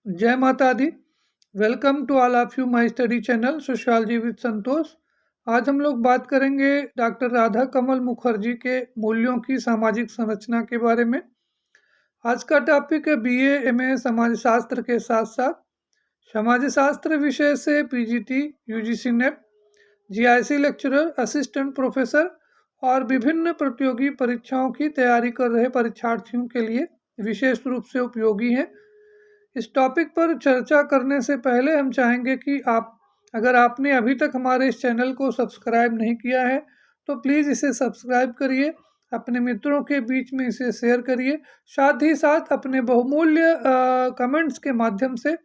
जय माता दी। Welcome to all of you my study channel sociology with Santosh. आज हम लोग बात करेंगे डॉक्टर राधा कमल मुखर्जी के मूल्यों की सामाजिक संरचना के बारे में। आज का टॉपिक है बीए एमए समाज शास्त्र के साथ साथ समाज शास्त्र विषय से PGT, UGC net, GIC lecturer, assistant professor और विभिन्न प्रतियोगी परीक्षाओं की तैयारी कर रहे परीक्षार्थियों के लिए विशेष रूप से उपयोगी है। इस टॉपिक पर चर्चा करने से पहले हम चाहेंगे कि अगर आपने अभी तक हमारे इस चैनल को सब्सक्राइब नहीं किया है तो प्लीज़ इसे सब्सक्राइब करिए, अपने मित्रों के बीच में इसे शेयर करिए, साथ ही साथ अपने बहुमूल्य कमेंट्स के माध्यम से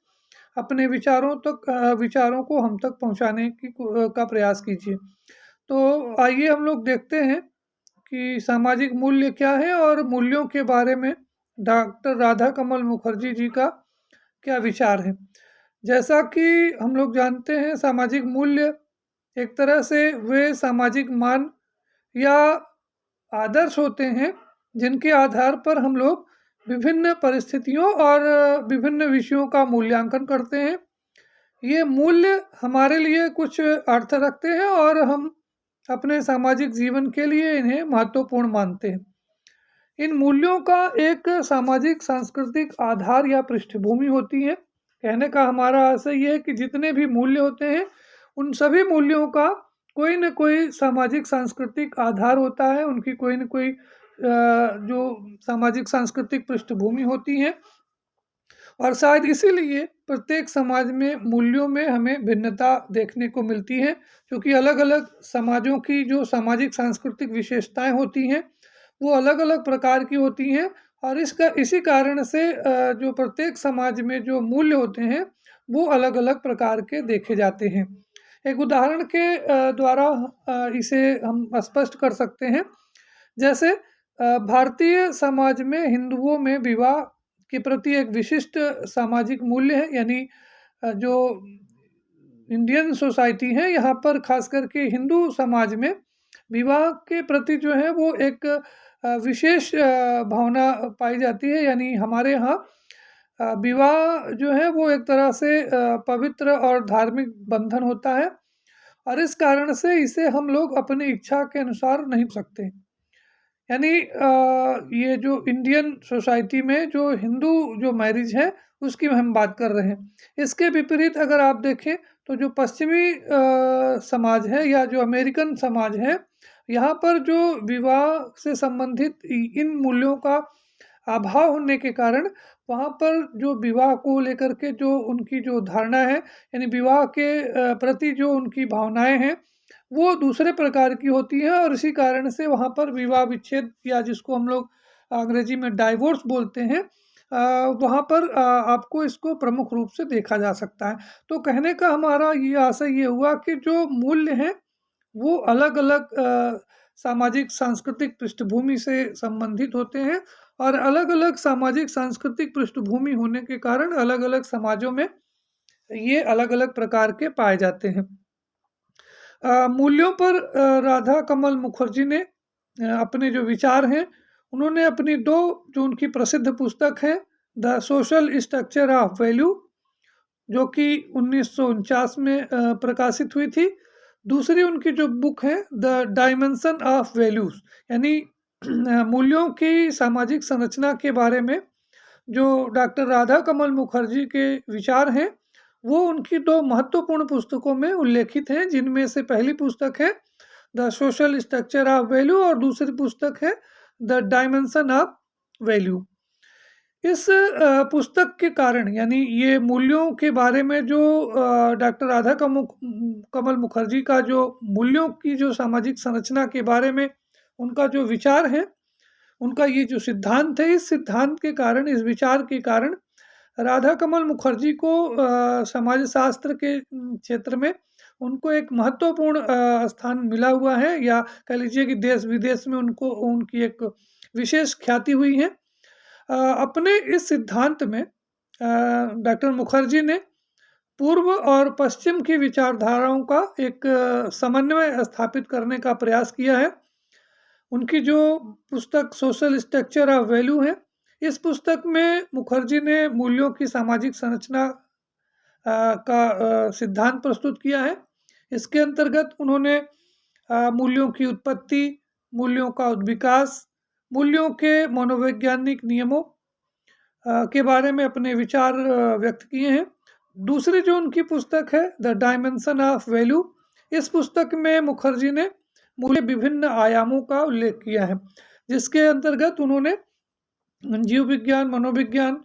अपने विचारों को हम तक पहुंचाने का प्रयास कीजिए। तो आइए हम लोग देखते हैं कि सामाजिक मूल्य क्या है और मूल्यों के बारे में डॉक्टर राधा कमल मुखर्जी जी का क्या विचार है। जैसा कि हम लोग जानते हैं, सामाजिक मूल्य एक तरह से वे सामाजिक मान या आदर्श होते हैं जिनके आधार पर हम लोग विभिन्न परिस्थितियों और विभिन्न विषयों का मूल्यांकन करते हैं। ये मूल्य हमारे लिए कुछ अर्थ रखते हैं और हम अपने सामाजिक जीवन के लिए इन्हें महत्वपूर्ण मानते हैं। इन मूल्यों का एक सामाजिक सांस्कृतिक आधार या पृष्ठभूमि होती है। कहने का हमारा आशय ये है कि जितने भी मूल्य होते हैं उन सभी मूल्यों का कोई न कोई सामाजिक सांस्कृतिक आधार होता है, उनकी कोई न कोई जो सामाजिक सांस्कृतिक पृष्ठभूमि होती है और शायद इसीलिए प्रत्येक समाज में मूल्यों में हमें भिन्नता देखने को मिलती है, क्योंकि अलग अलग समाजों की जो सामाजिक सांस्कृतिक विशेषताएं होती हैं वो अलग अलग प्रकार की होती हैं और इसी कारण से जो प्रत्येक समाज में जो मूल्य होते हैं वो अलग अलग प्रकार के देखे जाते हैं। एक उदाहरण के द्वारा इसे हम स्पष्ट कर सकते हैं। जैसे भारतीय समाज में हिंदुओं में विवाह के प्रति एक विशिष्ट सामाजिक मूल्य है, यानी जो इंडियन सोसाइटी है यहाँ पर खास करके हिंदू समाज में विवाह के प्रति जो है वो एक विशेष भावना पाई जाती है। यानी हमारे यहाँ विवाह जो है वो एक तरह से पवित्र और धार्मिक बंधन होता है और इस कारण से इसे हम लोग अपनी इच्छा के अनुसार नहीं कर सकते। यानी ये जो इंडियन सोसाइटी में जो हिंदू जो मैरिज है उसकी हम बात कर रहे हैं। इसके विपरीत अगर आप देखें तो जो पश्चिमी समाज है या जो अमेरिकन समाज है, यहाँ पर जो विवाह से संबंधित इन मूल्यों का अभाव होने के कारण वहाँ पर जो विवाह को लेकर के जो उनकी जो धारणा है, यानी विवाह के प्रति जो उनकी भावनाएं हैं वो दूसरे प्रकार की होती है और इसी कारण से वहाँ पर विवाह विच्छेद या जिसको हम लोग अंग्रेजी में डाइवोर्स बोलते हैं, वहाँ पर आपको इसको प्रमुख रूप से देखा जा सकता है। तो कहने का हमारा ये आशय ये हुआ कि जो मूल्य हैं वो अलग अलग सामाजिक सांस्कृतिक पृष्ठभूमि से संबंधित होते हैं और अलग अलग सामाजिक सांस्कृतिक पृष्ठभूमि होने के कारण अलग अलग समाजों में ये अलग अलग प्रकार के पाए जाते हैं। मूल्यों पर राधा कमल मुखर्जी ने अपने जो विचार हैं उन्होंने अपनी दो जो उनकी प्रसिद्ध पुस्तक है, the social structure of value, जो कि 1949 में प्रकाशित हुई थी। दूसरी उनकी जो बुक है द डायमेंशन ऑफ वैल्यूज, यानी मूल्यों की सामाजिक संरचना के बारे में जो डॉक्टर राधा कमल मुखर्जी के विचार हैं वो उनकी दो महत्वपूर्ण पुस्तकों में उल्लेखित हैं, जिनमें से पहली पुस्तक है the social structure of value और दूसरी पुस्तक है द डायमेंशन ऑफ वैल्यू। इस पुस्तक के कारण, यानी ये मूल्यों के बारे में जो डॉक्टर राधा कमल मुखर्जी का जो मूल्यों की जो सामाजिक संरचना के बारे में उनका जो विचार है, उनका ये जो सिद्धांत है, इस सिद्धांत के कारण, इस विचार के कारण राधा कमल मुखर्जी को समाज शास्त्र के क्षेत्र में उनको एक महत्वपूर्ण स्थान मिला हुआ है, या कह लीजिए कि देश विदेश में उनको उनकी एक विशेष ख्याति हुई है। अपने इस सिद्धांत में डॉक्टर मुखर्जी ने पूर्व और पश्चिम की विचारधाराओं का एक समन्वय स्थापित करने का प्रयास किया है। उनकी जो पुस्तक सोशल स्ट्रक्चर ऑफ वैल्यू है, इस पुस्तक में मुखर्जी ने मूल्यों की सामाजिक संरचना का सिद्धांत प्रस्तुत किया है। इसके अंतर्गत उन्होंने मूल्यों की उत्पत्ति, मूल्यों का विकास, मूल्यों के मनोवैज्ञानिक नियमों के बारे में अपने विचार व्यक्त किए हैं। दूसरी जो उनकी पुस्तक है द डायमेंशन ऑफ वैल्यू, इस पुस्तक में मुखर्जी ने मूल्य विभिन्न आयामों का उल्लेख किया है, जिसके अंतर्गत उन्होंने जीव विज्ञान, मनोविज्ञान,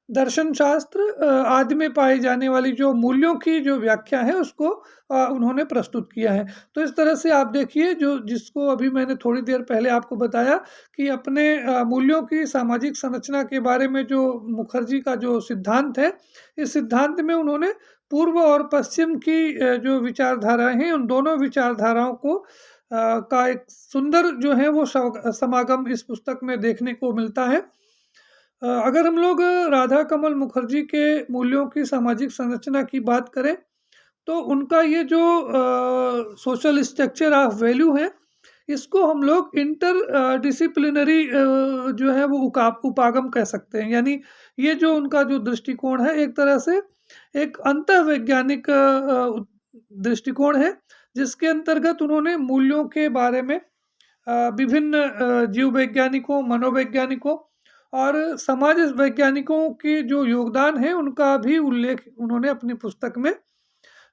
दर्शन शास्त्र आदि में पाई जाने वाली जो मूल्यों की जो व्याख्या है उसको उन्होंने प्रस्तुत किया है। तो इस तरह से आप देखिए जो जिसको अभी मैंने थोड़ी देर पहले आपको बताया कि अपने मूल्यों की सामाजिक संरचना के बारे में जो मुखर्जी का जो सिद्धांत है, इस सिद्धांत में उन्होंने पूर्व और पश्चिम की जो विचारधाराएं हैं उन दोनों विचारधाराओं को का एक सुंदर जो है वो समागम इस पुस्तक में देखने को मिलता है। अगर हम लोग राधा कमल मुखर्जी के मूल्यों की सामाजिक संरचना की बात करें, तो उनका ये जो सोशल स्ट्रक्चर ऑफ वैल्यू है, इसको हम लोग इंटर डिसिप्लिनरी जो है वो उपागम कह सकते हैं। यानी ये जो उनका जो दृष्टिकोण है, एक तरह से एक अंतःवैज्ञानिक दृष्टिकोण है, जिसके अंतर्गत उन्होंने मूल्यों के बारे में विभिन्न जीव वैज्ञानिकों, मनोवैज्ञानिकों और समाज वैज्ञानिकों के जो योगदान है उनका भी उल्लेख उन्होंने अपनी पुस्तक में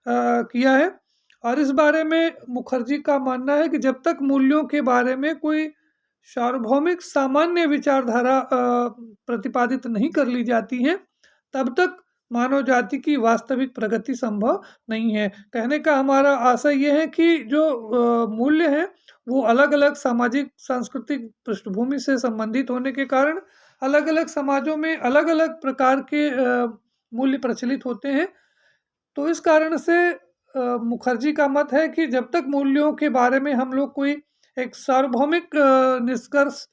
किया है। और इस बारे में मुखर्जी का मानना है कि जब तक मूल्यों के बारे में कोई सार्वभौमिक सामान्य विचारधारा प्रतिपादित नहीं कर ली जाती है, तब तक मानव जाति की वास्तविक प्रगति संभव नहीं है। कहने का हमारा आशय ये है कि जो मूल्य हैं वो अलग अलग सामाजिक सांस्कृतिक पृष्ठभूमि से संबंधित होने के कारण अलग अलग समाजों में अलग अलग प्रकार के मूल्य प्रचलित होते हैं। तो इस कारण से मुखर्जी का मत है कि जब तक मूल्यों के बारे में हम लोग कोई एक सार्वभौमिक निष्कर्ष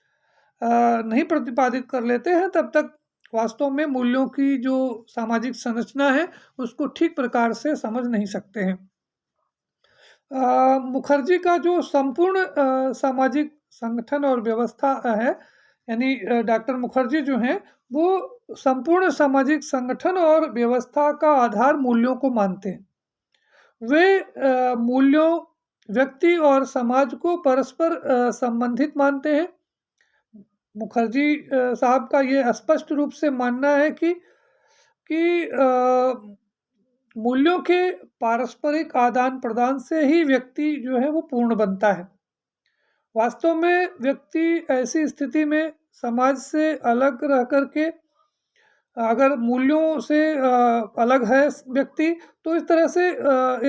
नहीं प्रतिपादित कर लेते हैं, तब तक वास्तव में मूल्यों की जो सामाजिक संरचना है उसको ठीक प्रकार से समझ नहीं सकते हैं। मुखर्जी का जो संपूर्ण सामाजिक संगठन और व्यवस्था है, यानी डॉक्टर मुखर्जी जो हैं वो संपूर्ण सामाजिक संगठन और व्यवस्था का आधार मूल्यों को मानते हैं। वे मूल्यों व्यक्ति और समाज को परस्पर संबंधित मानते हैं। मुखर्जी साहब का ये स्पष्ट रूप से मानना है कि मूल्यों के पारस्परिक आदान प्रदान से ही व्यक्ति जो है वो पूर्ण बनता है। वास्तव में व्यक्ति ऐसी स्थिति में समाज से अलग रह करके अगर मूल्यों से अलग है व्यक्ति, तो इस तरह से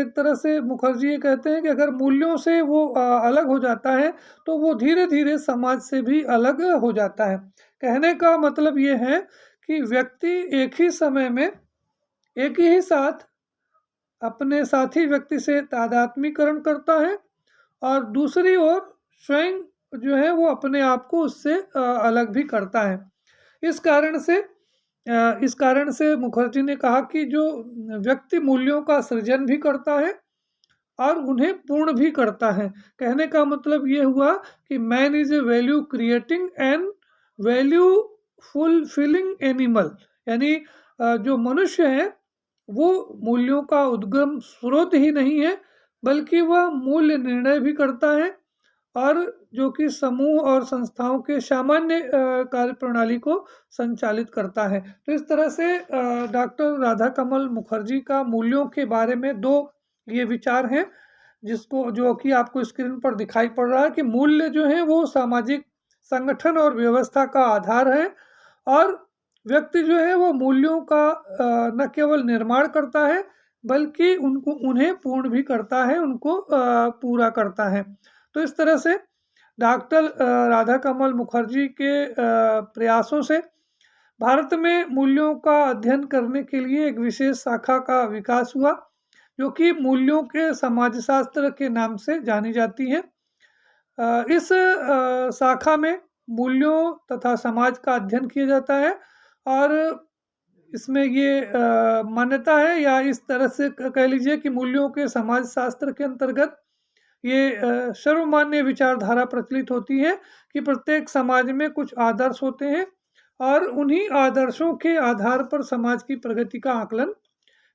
एक तरह से मुखर्जी ये कहते हैं कि अगर मूल्यों से वो अलग हो जाता है तो वो धीरे धीरे समाज से भी अलग हो जाता है। कहने का मतलब ये है कि व्यक्ति एक ही समय में एक ही साथ अपने साथी व्यक्ति से तादात्म्यकरण करता है और दूसरी ओर स्वयं जो है वो अपने आप को उससे अलग भी करता है। इस कारण से मुखर्जी ने कहा कि जो व्यक्ति मूल्यों का सृजन भी करता है और उन्हें पूर्ण भी करता है। कहने का मतलब ये हुआ कि man is a value creating and value fulfilling animal, यानी जो मनुष्य है वो मूल्यों का उद्गम स्रोत ही नहीं है, बल्कि वह मूल्य निर्णय भी करता है और जो कि समूह और संस्थाओं के सामान्य कार्य प्रणाली को संचालित करता है। तो इस तरह से डॉक्टर राधा कमल मुखर्जी का मूल्यों के बारे में दो ये विचार हैं, जिसको जो कि आपको स्क्रीन पर दिखाई पड़ रहा है कि मूल्य जो है वो सामाजिक संगठन और व्यवस्था का आधार है और व्यक्ति जो है वो मूल्यों का न केवल निर्माण करता है बल्कि उन्हें पूर्ण भी करता है, उनको पूरा करता है। तो इस तरह से डॉक्टर राधा कमल मुखर्जी के प्रयासों से भारत में मूल्यों का अध्ययन करने के लिए एक विशेष शाखा का विकास हुआ, जो कि मूल्यों के समाजशास्त्र के नाम से जानी जाती है। इस शाखा में मूल्यों तथा समाज का अध्ययन किया जाता है और इसमें ये मान्यता है या इस तरह से कह लीजिए कि मूल्यों के समाजशास्त्र के अंतर्गत ये सर्वमान्य विचारधारा प्रचलित होती है कि प्रत्येक समाज में कुछ आदर्श होते हैं और उन्हीं आदर्शों के आधार पर समाज की प्रगति का आकलन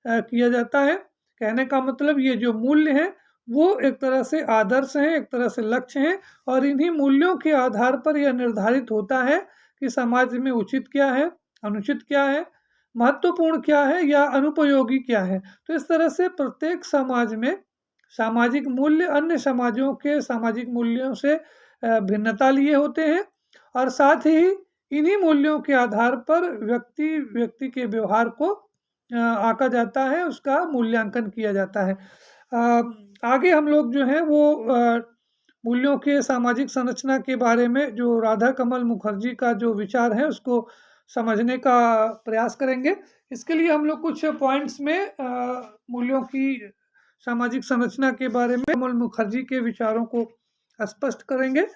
किया जाता है। कहने का मतलब ये जो मूल्य हैं वो एक तरह से आदर्श हैं, एक तरह से लक्ष्य हैं, और इन्हीं मूल्यों के आधार पर यह निर्धारित होता है कि समाज में उचित क्या है, अनुचित क्या है, महत्वपूर्ण क्या है या अनुपयोगी क्या है। तो इस तरह से प्रत्येक समाज में सामाजिक मूल्य अन्य समाजों के सामाजिक मूल्यों से भिन्नता लिए होते हैं, और साथ ही इन्हीं मूल्यों के आधार पर व्यक्ति व्यक्ति के व्यवहार को आंका जाता है, उसका मूल्यांकन किया जाता है। आगे हम लोग जो है वो मूल्यों के सामाजिक संरचना के बारे में जो राधा कमल मुखर्जी का जो विचार है उसको समझने का प्रयास करेंगे। इसके लिए हम लोग कुछ पॉइंट्स में मूल्यों की सामाजिक संरचना के बारे में कमल मुखर्जी के विचारों को स्पष्ट करेंगे।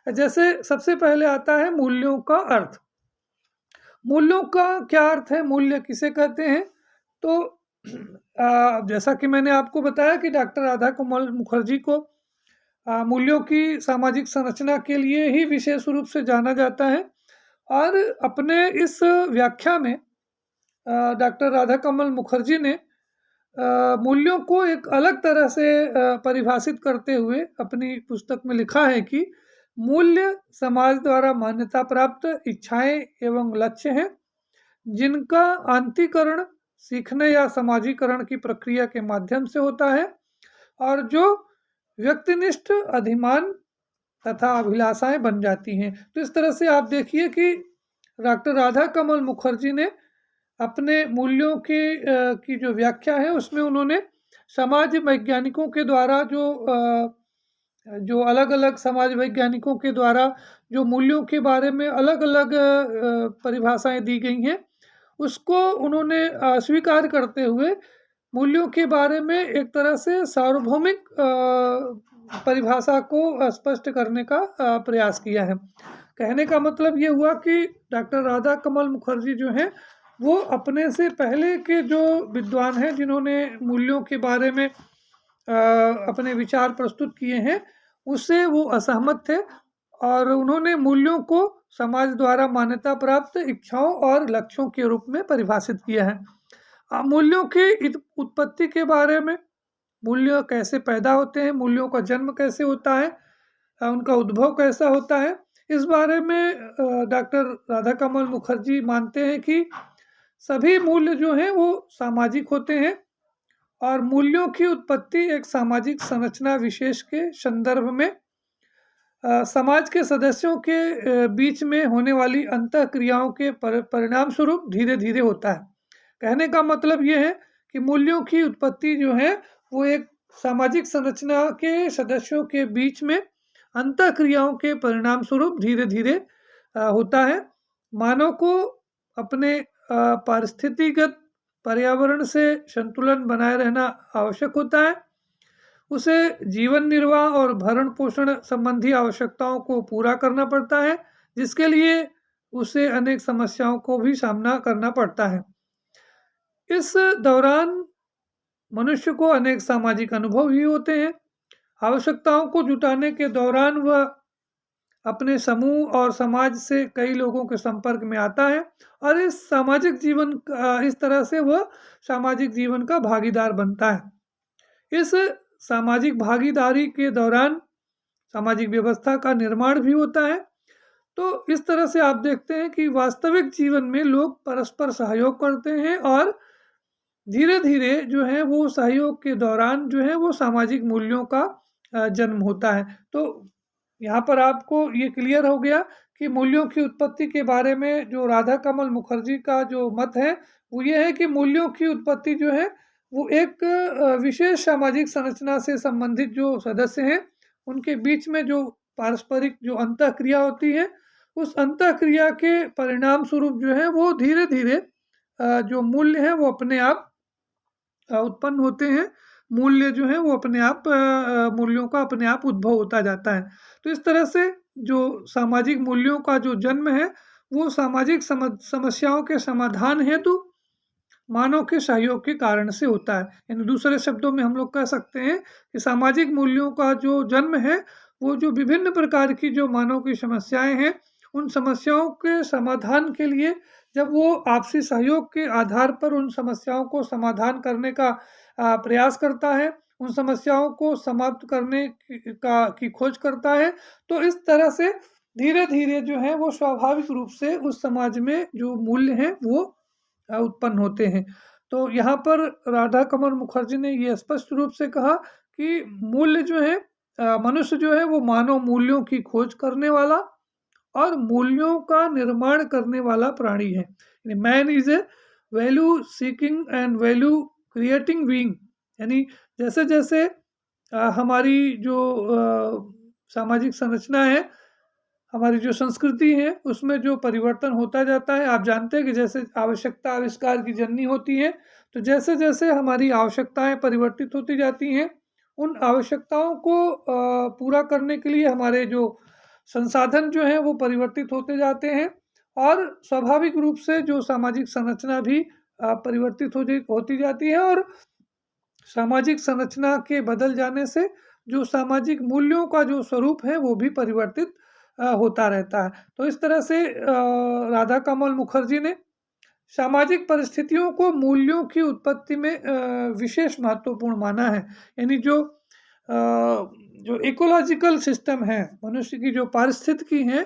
जैसे सबसे पहले आता है मूल्यों का अर्थ। मूल्यों का क्या अर्थ है, मूल्य किसे कहते हैं? तो जैसा कि मैंने आपको बताया कि डॉक्टर राधा कमल मुखर्जी को मूल्यों की सामाजिक संरचना के लिए ही विशेष रूप से जाना जाता है, और अपने इस व्याख्या में डॉक्टर राधा कमल मुखर्जी ने मूल्यों को एक अलग तरह से परिभाषित करते हुए अपनी पुस्तक में लिखा है कि मूल्य समाज द्वारा मान्यता प्राप्त इच्छाएं एवं लक्ष्य हैं, जिनका आंतीकरण सीखने या समाजीकरण की प्रक्रिया के माध्यम से होता है, और जो व्यक्तिनिष्ठ अधिमान तथा अभिलाषाएं बन जाती हैं। तो इस तरह से आप देखिए कि डॉक्टर राधा कमल मुखर्जी ने अपने मूल्यों की जो व्याख्या है उसमें उन्होंने समाज वैज्ञानिकों के द्वारा जो अलग अलग समाज वैज्ञानिकों के द्वारा जो मूल्यों के बारे में अलग अलग परिभाषाएं दी गई हैं उसको उन्होंने स्वीकार करते हुए मूल्यों के बारे में एक तरह से सार्वभौमिक परिभाषा को स्पष्ट करने का प्रयास किया है। कहने का मतलब ये हुआ कि डॉक्टर राधा कमल मुखर्जी जो हैं वो अपने से पहले के जो विद्वान हैं जिन्होंने मूल्यों के बारे में अपने विचार प्रस्तुत किए हैं उससे वो असहमत थे, और उन्होंने मूल्यों को समाज द्वारा मान्यता प्राप्त इच्छाओं और लक्ष्यों के रूप में परिभाषित किया है। मूल्यों की उत्पत्ति के बारे में, मूल्य कैसे पैदा होते हैं, मूल्यों का जन्म कैसे होता है, उनका उद्भव कैसा होता है, इस बारे में डॉक्टर राधा कमल मुखर्जी मानते हैं कि सभी मूल्य जो हैं वो सामाजिक होते हैं, और मूल्यों की उत्पत्ति एक सामाजिक संरचना विशेष के संदर्भ में समाज के सदस्यों के बीच में होने वाली अंतः क्रियाओं के परिणाम स्वरूप धीरे धीरे होता है। कहने का मतलब ये है कि मूल्यों की उत्पत्ति जो है वो एक सामाजिक संरचना के सदस्यों के बीच में अंतः क्रियाओं के परिणाम स्वरूप धीरे धीरे होता है। मानव को अपने पारिस्थितिगत पर्यावरण से संतुलन बनाए रहना आवश्यक होता है, उसे जीवन निर्वाह और भरण पोषण संबंधी आवश्यकताओं को पूरा करना पड़ता है, जिसके लिए उसे अनेक समस्याओं को भी सामना करना पड़ता है। इस दौरान मनुष्य को अनेक सामाजिक अनुभव भी होते हैं। आवश्यकताओं को जुटाने के दौरान वह अपने समूह और समाज से कई लोगों के संपर्क में आता है, और इस तरह से वह सामाजिक जीवन का भागीदार बनता है। इस सामाजिक भागीदारी के दौरान सामाजिक व्यवस्था का निर्माण भी होता है। तो इस तरह से आप देखते हैं कि वास्तविक जीवन में लोग परस्पर सहयोग करते हैं, और धीरे धीरे जो है वो सहयोग के दौरान जो है वो सामाजिक मूल्यों का जन्म होता है। तो यहाँ पर आपको ये क्लियर हो गया कि मूल्यों की उत्पत्ति के बारे में जो राधा कमल मुखर्जी का जो मत है वो ये है कि मूल्यों की उत्पत्ति जो है वो एक विशेष सामाजिक संरचना से संबंधित जो सदस्य हैं उनके बीच में जो पारस्परिक जो अंतः क्रिया होती है उस अंतः क्रिया के परिणाम स्वरूप जो है वो धीरे धीरे जो मूल्य है वो अपने आप उत्पन्न होते हैं। मूल्य जो है वो अपने आप मूल्यों का अपने आप उद्भव होता जाता है। तो इस तरह से जो सामाजिक मूल्यों का जो जन्म है वो सामाजिक समस्याओं के समाधान हेतु मानव के सहयोग के कारण से होता है। यानी दूसरे शब्दों में हम लोग कह सकते हैं कि सामाजिक मूल्यों का जो जन्म है वो जो विभिन्न प्रकार की जो मानव की समस्याएं हैं उन समस्याओं के समाधान के लिए जब वो आपसी सहयोग के आधार पर उन समस्याओं को समाधान करने का प्रयास करता है, उन समस्याओं को समाप्त करने की खोज करता है, तो इस तरह से धीरे-धीरे जो है वो स्वाभाविक रूप से उस समाज में जो मूल्य हैं वो उत्पन्न होते हैं। तो यहाँ पर राधा कमल मुखर्जी ने ये स्पष्ट रूप से कहा कि मूल्य जो है मनुष्य जो है वो मानव मूल्यों की खोज करने वाला और मूल्यों का निर्माण करने वाला प्राणी है। Man is a value seeking and value creating being. यानी जैसे-जैसे हमारी जो सामाजिक संरचना है, हमारी जो संस्कृति है, उसमें जो परिवर्तन होता जाता है, आप जानते हैं कि जैसे आवश्यकता आविष्कार की जननी होती है, तो जैसे-जैसे हमारी आवश्यकताएँ परिवर्तित होती जाती हैं, उन आवश्यकताओं को पूरा करने के लिए हमारे जो संसाधन जो हैं वो परिवर्तित होते जाते हैं और स्वाभाविक रूप से जो सामाजिक संरचना भी परिवर्तित होती जाती है और सामाजिक संरचना के बदल जाने से जो सामाजिक मूल्यों का जो स्वरूप है वो भी परिवर्तित होता रहता है। तो इस तरह से राधा कमल मुखर्जी ने सामाजिक परिस्थितियों को मूल्यों की उत्पत्ति में विशेष महत्वपूर्ण माना है। यानी जो इकोलॉजिकल सिस्टम है, मनुष्य की जो पारिस्थितिकी है,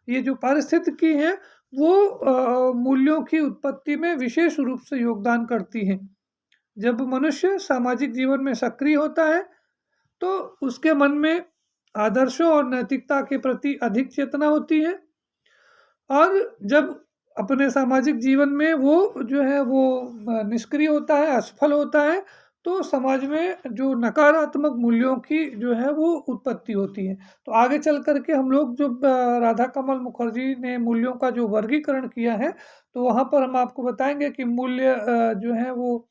ये जो पारिस्थितिकी है वो मूल्यों की उत्पत्ति में विशेष रूप से योगदान करती हैं। जब मनुष्य सामाजिक जीवन में सक्रिय होता है, तो उसके मन में आदर्शों और नैतिकता के प्रति अधिक चेतना होती है और जब अपने सामाजिक जीवन में वो जो है वो निष्क्रिय होता है, असफल होता है, तो समाज में जो नकारात्मक मूल्यों की जो है वो उत्पत्ति होती है। तो आगे चल कर के हम लोग जो राधा कमल मुखर्जी ने मूल्यों का जो वर्गीकरण किया है, तो वहाँ पर हम आपको बताएँगे कि मूल्य जो है वो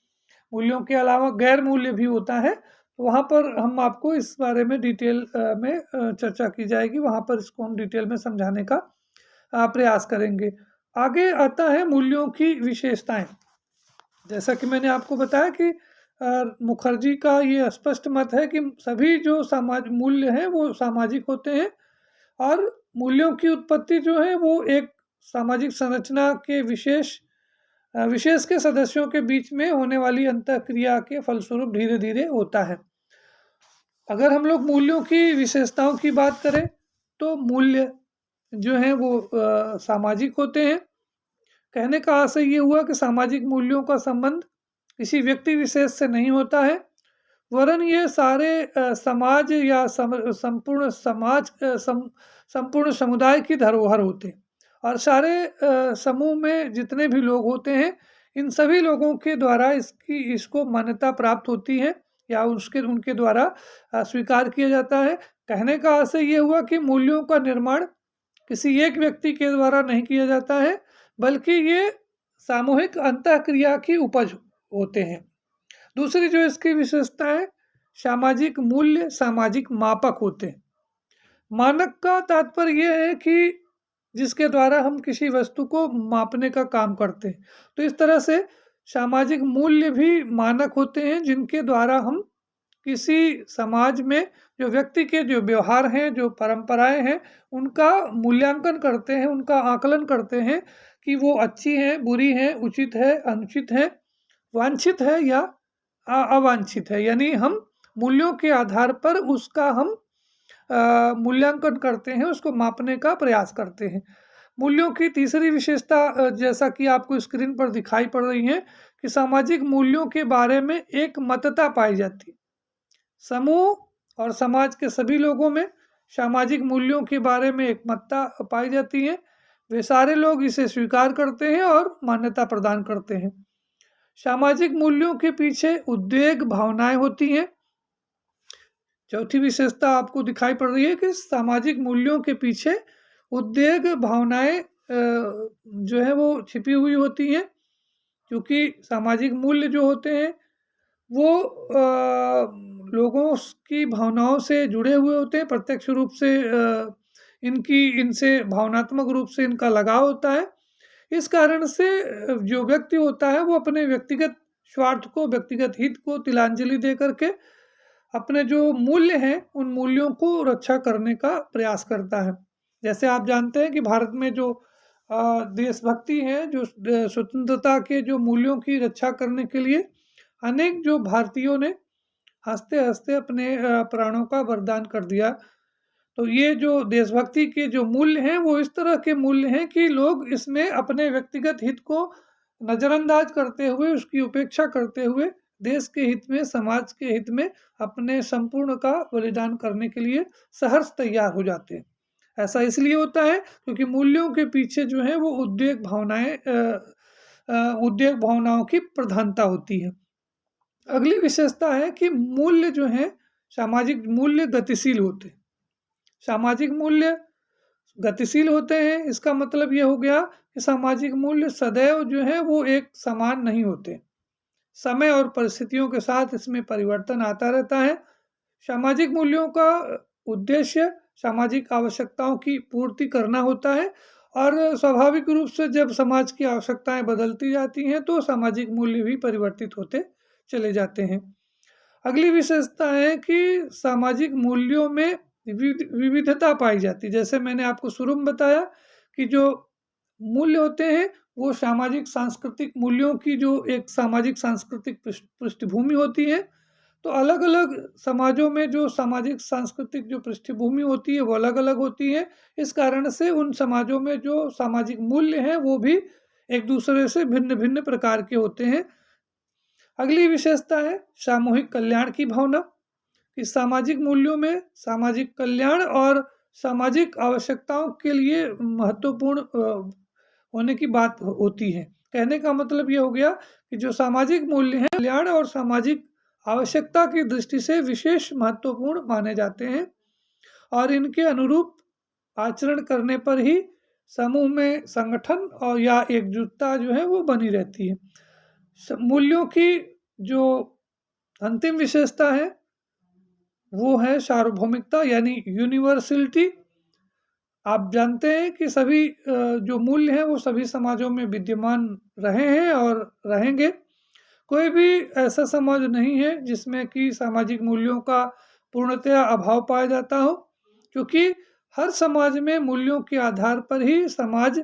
मूल्यों के अलावा गैर मूल्य भी होता है। तो वहाँ पर हम आपको इस बारे में डिटेल में चर्चा की जाएगी, वहाँ पर इसको हम डिटेल में समझाने का प्रयास करेंगे। आगे आता है मूल्यों की विशेषताएँ। जैसा कि मैंने आपको बताया कि मुखर्जी का ये स्पष्ट मत है कि सभी जो मूल्य हैं वो सामाजिक होते हैं और मूल्यों की उत्पत्ति जो है वो एक सामाजिक संरचना के विशेष के सदस्यों के बीच में होने वाली अंतःक्रिया के फलस्वरूप धीरे-धीरे होता है। अगर हम लोग मूल्यों की विशेषताओं की बात करें, तो मूल्य जो हैं वो सामाजिक होते हैं। कहने का आशय ये हुआ कि सामाजिक मूल्यों का संबंध किसी व्यक्ति विशेष से नहीं होता है, वरन ये सारे समाज या संपूर्ण समुदाय की धरोहर होते हैं और सारे समूह में जितने भी लोग होते हैं, इन सभी लोगों के द्वारा इसको मान्यता प्राप्त होती है या उनके द्वारा स्वीकार किया जाता है। कहने का आशय ये हुआ कि मूल्यों का निर्माण किसी एक व्यक्ति के द्वारा नहीं किया जाता है, बल्कि ये सामूहिक अंतःक्रिया की उपज होते हैं। दूसरी जो इसकी विशेषता है, सामाजिक मूल्य सामाजिक मापक होते हैं। मानक का तात्पर्य यह है कि जिसके द्वारा हम किसी वस्तु को मापने का काम करते हैं। तो इस तरह से सामाजिक मूल्य भी मानक होते हैं जिनके द्वारा हम किसी समाज में जो व्यक्ति के जो व्यवहार हैं, जो परंपराएं हैं, उनका मूल्यांकन करते हैं, उनका आकलन करते हैं कि वो अच्छी हैं, बुरी हैं, उचित है, अनुचित है, वांछित है या अवांछित है। यानी हम मूल्यों के आधार पर उसका हम मूल्यांकन करते हैं, उसको मापने का प्रयास करते हैं। मूल्यों की तीसरी विशेषता जैसा कि आपको स्क्रीन पर दिखाई पड़ रही है कि सामाजिक मूल्यों के बारे में एक मतता पाई जाती है। समूह और समाज के सभी लोगों में सामाजिक मूल्यों के बारे में एक मतता पाई जाती है। वे सारे लोग इसे स्वीकार करते हैं और मान्यता प्रदान करते हैं। सामाजिक मूल्यों के पीछे उद्वेग भावनाएं होती हैं। चौथी विशेषता आपको दिखाई पड़ रही है कि सामाजिक मूल्यों के पीछे उद्वेग भावनाएं जो है वो छिपी हुई होती हैं, क्योंकि सामाजिक मूल्य जो होते हैं वो लोगों की भावनाओं से जुड़े हुए होते हैं। प्रत्यक्ष रूप से इनसे भावनात्मक रूप से इनका लगाव होता है। इस कारण से जो व्यक्ति होता है वो अपने व्यक्तिगत स्वार्थ को, व्यक्तिगत हित को तिलांजलि दे करके अपने जो मूल्य हैं उन मूल्यों को रक्षा करने का प्रयास करता है। जैसे आप जानते हैं कि भारत में जो देशभक्ति है, जो स्वतंत्रता के जो मूल्यों की रक्षा करने के लिए अनेक जो भारतीयों ने हँसते-हँसते अपने प्राणों का बलिदान कर दिया। तो ये जो देशभक्ति के जो मूल्य हैं, वो इस तरह के मूल्य हैं कि लोग इसमें अपने व्यक्तिगत हित को नज़रअंदाज करते हुए, उसकी उपेक्षा करते हुए, देश के हित में, समाज के हित में अपने संपूर्ण का बलिदान करने के लिए सहर्ष तैयार हो जाते हैं। ऐसा इसलिए होता है क्योंकि मूल्यों के पीछे जो है वो उद्वेग भावनाओं की प्रधानता होती है। अगली विशेषता है कि मूल्य जो हैं, सामाजिक मूल्य गतिशील होते हैं। सामाजिक मूल्य गतिशील होते हैं, इसका मतलब ये हो गया कि सामाजिक मूल्य सदैव जो है वो एक समान नहीं होते। समय और परिस्थितियों के साथ इसमें परिवर्तन आता रहता है। सामाजिक मूल्यों का उद्देश्य सामाजिक आवश्यकताओं की पूर्ति करना होता है और स्वाभाविक रूप से जब समाज की आवश्यकताएं बदलती जाती हैं तो सामाजिक मूल्य भी परिवर्तित होते चले जाते हैं। अगली विशेषता है कि सामाजिक मूल्यों में विविधता पाई जाती है। जैसे मैंने आपको शुरू में बताया कि जो मूल्य होते हैं वो सामाजिक सांस्कृतिक मूल्यों की जो एक सामाजिक सांस्कृतिक पृष्ठभूमि होती है। तो अलग-अलग समाजों में जो सामाजिक सांस्कृतिक जो पृष्ठभूमि होती है वो अलग-अलग होती है। इस कारण से उन समाजों में जो सामाजिक मूल्य हैं वो भी एक दूसरे से भिन्न-भिन्न प्रकार के होते हैं। अगली विशेषता है सामूहिक कल्याण की भावना। इस सामाजिक मूल्यों में सामाजिक कल्याण और सामाजिक आवश्यकताओं के लिए महत्वपूर्ण होने की बात होती है। कहने का मतलब ये हो गया कि जो सामाजिक मूल्य हैं कल्याण और सामाजिक आवश्यकता की दृष्टि से विशेष महत्वपूर्ण माने जाते हैं और इनके अनुरूप आचरण करने पर ही समूह में संगठन और या एकजुटता जो है वो बनी रहती है। मूल्यों की जो अंतिम विशेषता है वो है सार्वभौमिकता यानी यूनिवर्सलिटी। आप जानते हैं कि सभी जो मूल्य हैं वो सभी समाजों में विद्यमान रहे हैं और रहेंगे। कोई भी ऐसा समाज नहीं है जिसमें कि सामाजिक मूल्यों का पूर्णतया अभाव पाया जाता हो, क्योंकि हर समाज में मूल्यों के आधार पर ही समाज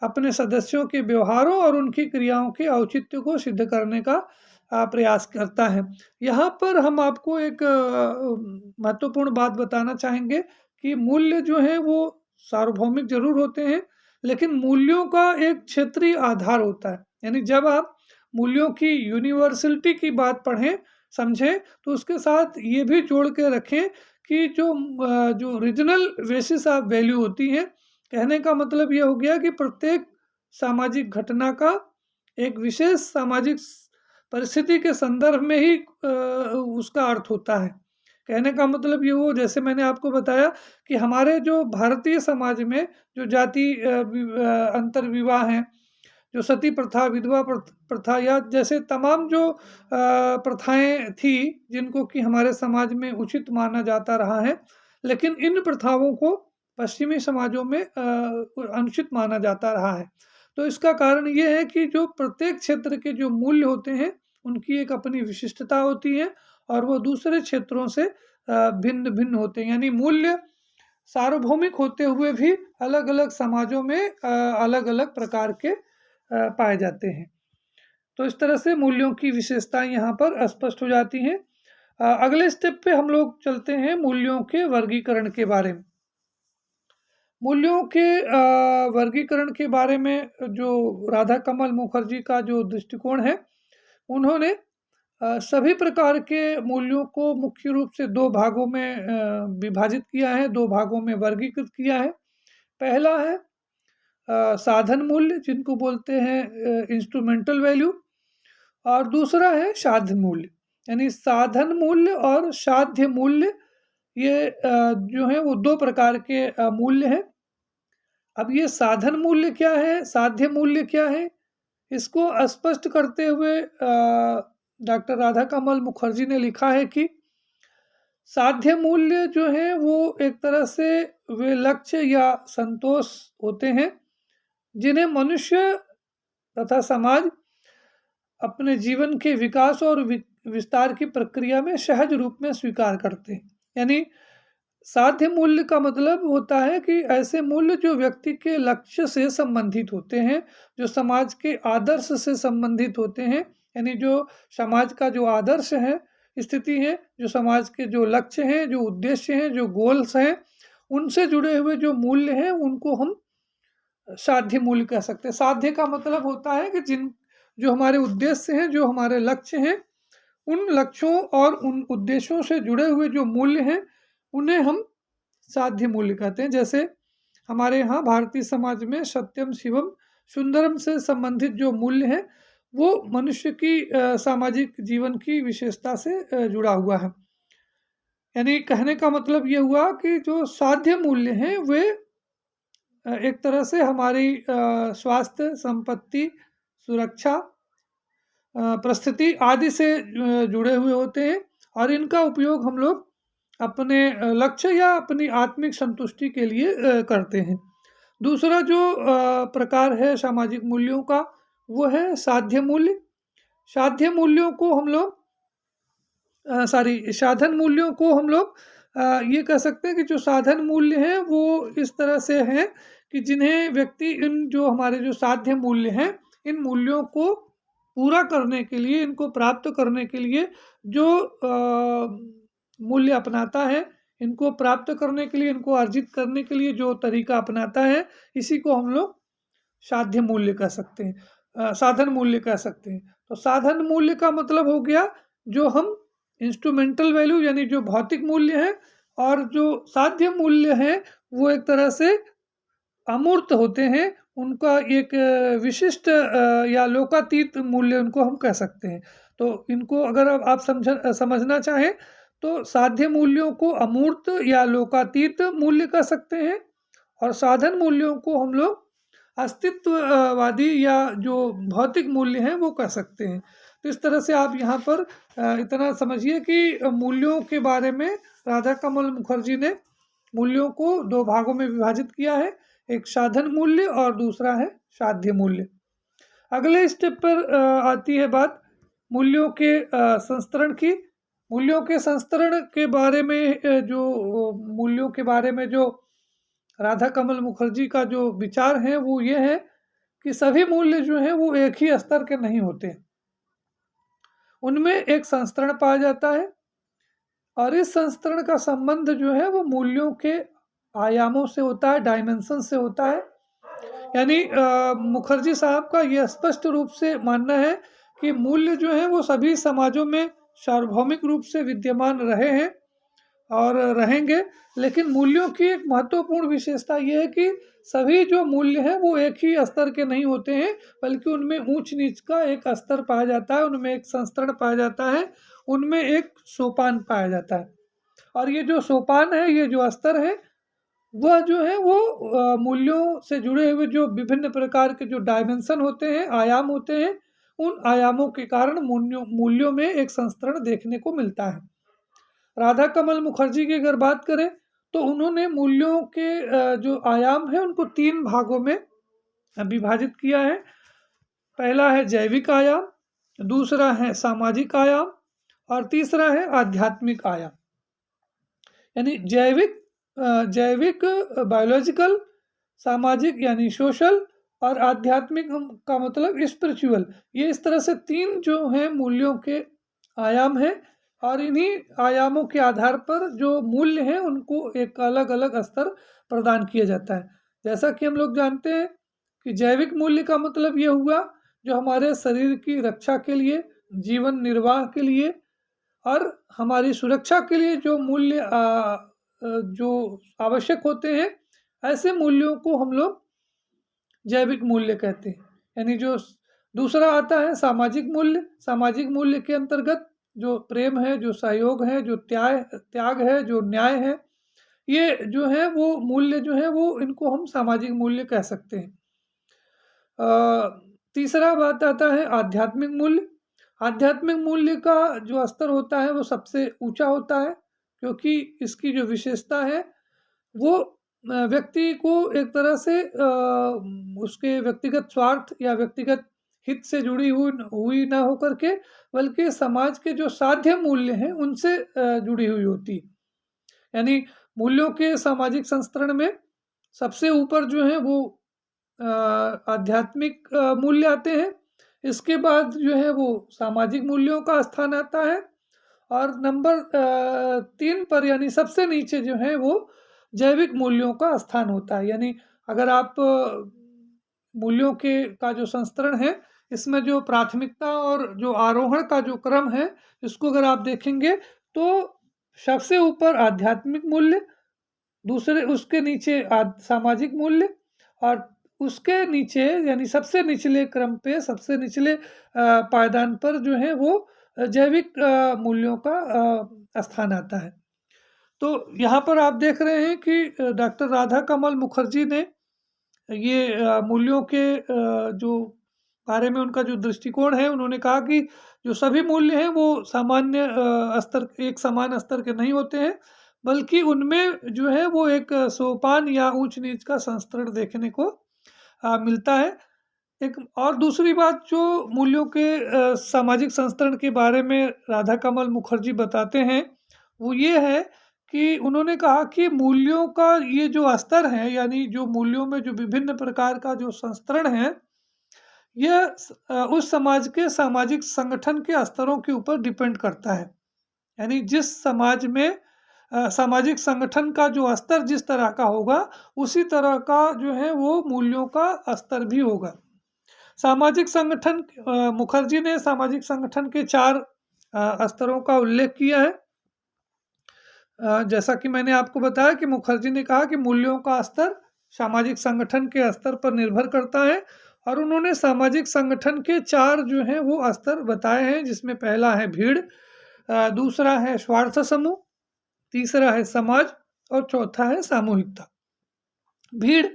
अपने सदस्यों के व्यवहारों और उनकी क्रियाओं के औचित्य को सिद्ध करने का प्रयास करता है। यहाँ पर हम आपको एक महत्वपूर्ण बात बताना चाहेंगे कि मूल्य जो हैं वो सार्वभौमिक ज़रूर होते हैं, लेकिन मूल्यों का एक क्षेत्रीय आधार होता है। यानी जब आप मूल्यों की यूनिवर्सलिटी की बात पढ़ें, समझें, तो उसके साथ ये भी जोड़ के रखें कि जो रीजनल बेसिस ऑफ वैल्यू होती हैं, कहने का मतलब ये हो गया कि प्रत्येक सामाजिक घटना का एक विशेष सामाजिक परिस्थिति के संदर्भ में ही उसका अर्थ होता है। कहने का मतलब ये हुआ, जैसे मैंने आपको बताया कि हमारे जो भारतीय समाज में जो जाति अंतर विवाह हैं, जो सती प्रथा, विधवा प्रथा या जैसे तमाम जो प्रथाएं थी जिनको कि हमारे समाज में उचित माना जाता रहा है, लेकिन इन प्रथाओं को पश्चिमी समाजों में अनुचित माना जाता रहा है। तो इसका कारण ये है कि जो प्रत्येक क्षेत्र के जो मूल्य होते हैं उनकी एक अपनी विशिष्टता होती है और वो दूसरे क्षेत्रों से भिन्न भिन्न होते हैं। यानी मूल्य सार्वभौमिक होते हुए भी अलग-अलग समाजों में अलग-अलग प्रकार के पाए जाते हैं। तो इस तरह से मूल्यों की विशेषताएं यहाँ पर स्पष्ट हो जाती हैं। अगले स्टेप पे हम लोग चलते हैं मूल्यों के वर्गीकरण के बारे में। मूल्यों के वर्गीकरण के बारे में जो राधा कमल मुखर्जी का जो दृष्टिकोण है, उन्होंने सभी प्रकार के मूल्यों को मुख्य रूप से 2 भागों में विभाजित किया है, 2 भागों में वर्गीकृत किया है। पहला है साधन मूल्य जिनको बोलते हैं इंस्ट्रूमेंटल वैल्यू, और दूसरा है साध्य मूल्य। यानी साधन मूल्य और साध्य मूल्य ये जो है वो 2 प्रकार के मूल्य हैं। अब ये साधन मूल्य क्या है, साध्य मूल्य क्या है, इसको स्पष्ट करते हुए डॉक्टर राधा कमल मुखर्जी ने लिखा है कि साध्य मूल्य जो है वो एक तरह से वे लक्ष्य या संतोष होते हैं जिन्हें मनुष्य तथा समाज अपने जीवन के विकास और विस्तार की प्रक्रिया में सहज रूप में स्वीकार करते हैं। यानी साध्य मूल्य का मतलब होता है कि ऐसे मूल्य जो व्यक्ति के लक्ष्य से संबंधित होते हैं, जो समाज के आदर्श से संबंधित होते हैं, यानी जो समाज का जो आदर्श है, स्थिति है, जो समाज के जो लक्ष्य हैं, जो उद्देश्य हैं, जो गोल्स हैं, उनसे जुड़े हुए जो मूल्य हैं, उनको हम साध्य मूल्य कह सकते हैं। साध्य का मतलब होता है कि जो हमारे उद्देश्य हैं, जो हमारे लक्ष्य हैं, उन लक्ष्यों और उन उद्देश्यों से जुड़े हुए जो मूल्य हैं, उन्हें हम साध्य मूल्य कहते हैं। जैसे हमारे यहाँ भारतीय समाज में सत्यम शिवम सुंदरम से संबंधित जो मूल्य है, वो मनुष्य की सामाजिक जीवन की विशेषता से जुड़ा हुआ है। यानी कहने का मतलब ये हुआ कि जो साध्य मूल्य हैं वे एक तरह से हमारी स्वास्थ्य, संपत्ति, सुरक्षा, परिस्थिति आदि से जुड़े हुए होते हैं और इनका उपयोग हम लोग अपने लक्ष्य या अपनी आत्मिक संतुष्टि के लिए करते हैं। दूसरा जो प्रकार है सामाजिक मूल्यों का, वो है साध्य मूल्य। साध्य मूल्यों को हम लोग साधन मूल्यों को हम लोग ये कह सकते हैं कि जो साधन मूल्य हैं वो इस तरह से हैं कि जिन्हें व्यक्ति इन जो हमारे जो साध्य मूल्य हैं, इन मूल्यों को पूरा करने के लिए, इनको प्राप्त करने के लिए जो मूल्य अपनाता है, इनको प्राप्त करने के लिए, इनको अर्जित करने के लिए जो तरीका अपनाता है, इसी को हम लोग साध्य मूल्य कह सकते हैं, साधन मूल्य कह सकते हैं। तो साधन मूल्य का मतलब हो गया जो हम इंस्ट्रूमेंटल वैल्यू यानी जो भौतिक मूल्य है, और जो साध्य मूल्य है वो एक तरह से अमूर्त होते हैं। उनका एक विशिष्ट या लोकातीत मूल्य उनको हम कह सकते हैं। तो इनको अगर अब आप समझना चाहें तो साध्य मूल्यों को अमूर्त या लोकातीत मूल्य कह सकते हैं, और साधन मूल्यों को हम लोग अस्तित्ववादी या जो भौतिक मूल्य हैं वो कह सकते हैं। तो इस तरह से आप यहाँ पर इतना समझिए कि मूल्यों के बारे में राधा कमल मुखर्जी ने मूल्यों को दो भागों में विभाजित किया है, एक साधन मूल्य और दूसरा है साध्य मूल्य। अगले स्टेप पर आती है बात मूल्यों के संस्तरण की। मूल्यों के संस्तरण के बारे में जो मूल्यों के बारे में जो राधा कमल मुखर्जी का जो विचार है वो ये है कि सभी मूल्य जो हैं वो एक ही स्तर के नहीं होते, उनमें एक संस्करण पाया जाता है, और इस संस्करण का संबंध जो है वो मूल्यों के आयामों से होता है, डायमेंशन से होता है। यानी मुखर्जी साहब का यह स्पष्ट रूप से मानना है कि मूल्य जो है वो सभी समाजों में सार्वभौमिक रूप से विद्यमान रहे हैं और रहेंगे, लेकिन मूल्यों की एक महत्वपूर्ण विशेषता यह है कि सभी जो मूल्य हैं वो एक ही स्तर के नहीं होते हैं, बल्कि उनमें ऊंच नीच का एक स्तर पाया जाता है, उनमें एक संस्करण पाया जाता है, उनमें एक सोपान पाया जाता है। और ये जो सोपान है, ये जो स्तर है, वह जो है वो मूल्यों से जुड़े हुए जो विभिन्न प्रकार के जो डायमेंशन होते हैं, आयाम होते हैं, उन आयामों के कारण मूल्यों में एक संस्करण देखने को मिलता है। राधा कमल मुखर्जी की अगर बात करें तो उन्होंने मूल्यों के जो आयाम है उनको 3 भागों में विभाजित किया है। पहला है जैविक आयाम, दूसरा है सामाजिक आयाम, और तीसरा है आध्यात्मिक आयाम। यानी जैविक बायोलॉजिकल, सामाजिक यानी सोशल, और आध्यात्मिक का मतलब स्पिरिचुअल। ये इस तरह से 3 जो हैं मूल्यों के आयाम हैं, और इन्हीं आयामों के आधार पर जो मूल्य हैं उनको एक अलग अलग स्तर प्रदान किया जाता है। जैसा कि हम लोग जानते हैं कि जैविक मूल्य का मतलब ये हुआ जो हमारे शरीर की रक्षा के लिए, जीवन निर्वाह के लिए और हमारी सुरक्षा के लिए जो मूल्य जो आवश्यक होते हैं, ऐसे मूल्यों को हम लोग जैविक मूल्य कहते हैं। यानी जो दूसरा आता है सामाजिक मूल्य। सामाजिक मूल्य के अंतर्गत जो प्रेम है, जो सहयोग है, जो त्याग है, जो न्याय है, ये जो है वो मूल्य जो है वो इनको हम सामाजिक मूल्य कह सकते हैं। तीसरा बात आता है आध्यात्मिक मूल्य। आध्यात्मिक मूल्य का जो स्तर होता है वो सबसे ऊंचा होता है, क्योंकि इसकी जो विशेषता है वो व्यक्ति को एक तरह से उसके व्यक्तिगत स्वार्थ या व्यक्तिगत हित से जुड़ी हुई ना होकर के, बल्कि समाज के जो साध्य मूल्य हैं उनसे जुड़ी हुई होती है। यानी मूल्यों के सामाजिक संस्करण में सबसे ऊपर जो है वो आध्यात्मिक मूल्य आते हैं। इसके बाद जो है वो सामाजिक मूल्यों का स्थान आता है, और नंबर 3 पर यानी सबसे नीचे जो है वो जैविक मूल्यों का स्थान होता है। यानी अगर आप मूल्यों के का जो संस्करण है, इसमें जो प्राथमिकता और जो आरोहण का जो क्रम है, इसको अगर आप देखेंगे तो सबसे ऊपर आध्यात्मिक मूल्य, दूसरे उसके नीचे सामाजिक मूल्य, और उसके नीचे यानी सबसे निचले क्रम पे, सबसे निचले पायदान पर जो है वो जैविक मूल्यों का स्थान आता है। तो यहाँ पर आप देख रहे हैं कि डॉक्टर राधा कमल मुखर्जी ने ये मूल्यों के जो बारे में उनका जो दृष्टिकोण है, उन्होंने कहा कि जो सभी मूल्य हैं वो सामान्य स्तर एक समान स्तर के नहीं होते हैं, बल्कि उनमें जो है वो एक सोपान या ऊंच-नीच का संस्करण देखने को मिलता है। एक और दूसरी बात जो मूल्यों के सामाजिक संस्करण के बारे में राधा कमल मुखर्जी बताते हैं, वो ये है कि उन्होंने कहा कि मूल्यों का ये जो स्तर है, यानी जो मूल्यों में जो विभिन्न प्रकार का जो संस्करण है, यह उस समाज के सामाजिक संगठन के स्तरों के ऊपर डिपेंड करता है। यानी जिस समाज में सामाजिक संगठन का जो स्तर जिस तरह का होगा, उसी तरह का जो है वो मूल्यों का स्तर भी होगा। सामाजिक संगठन मुखर्जी ने सामाजिक संगठन के 4 स्तरों का उल्लेख किया है। जैसा कि मैंने आपको बताया कि मुखर्जी ने कहा कि मूल्यों का स्तर सामाजिक संगठन के स्तर पर निर्भर करता है, और उन्होंने सामाजिक संगठन के 4 जो हैं वो स्तर बताए हैं, जिसमें पहला है भीड़, दूसरा है स्वार्थ समूह, तीसरा है समाज, और चौथा है सामूहिकता। भीड़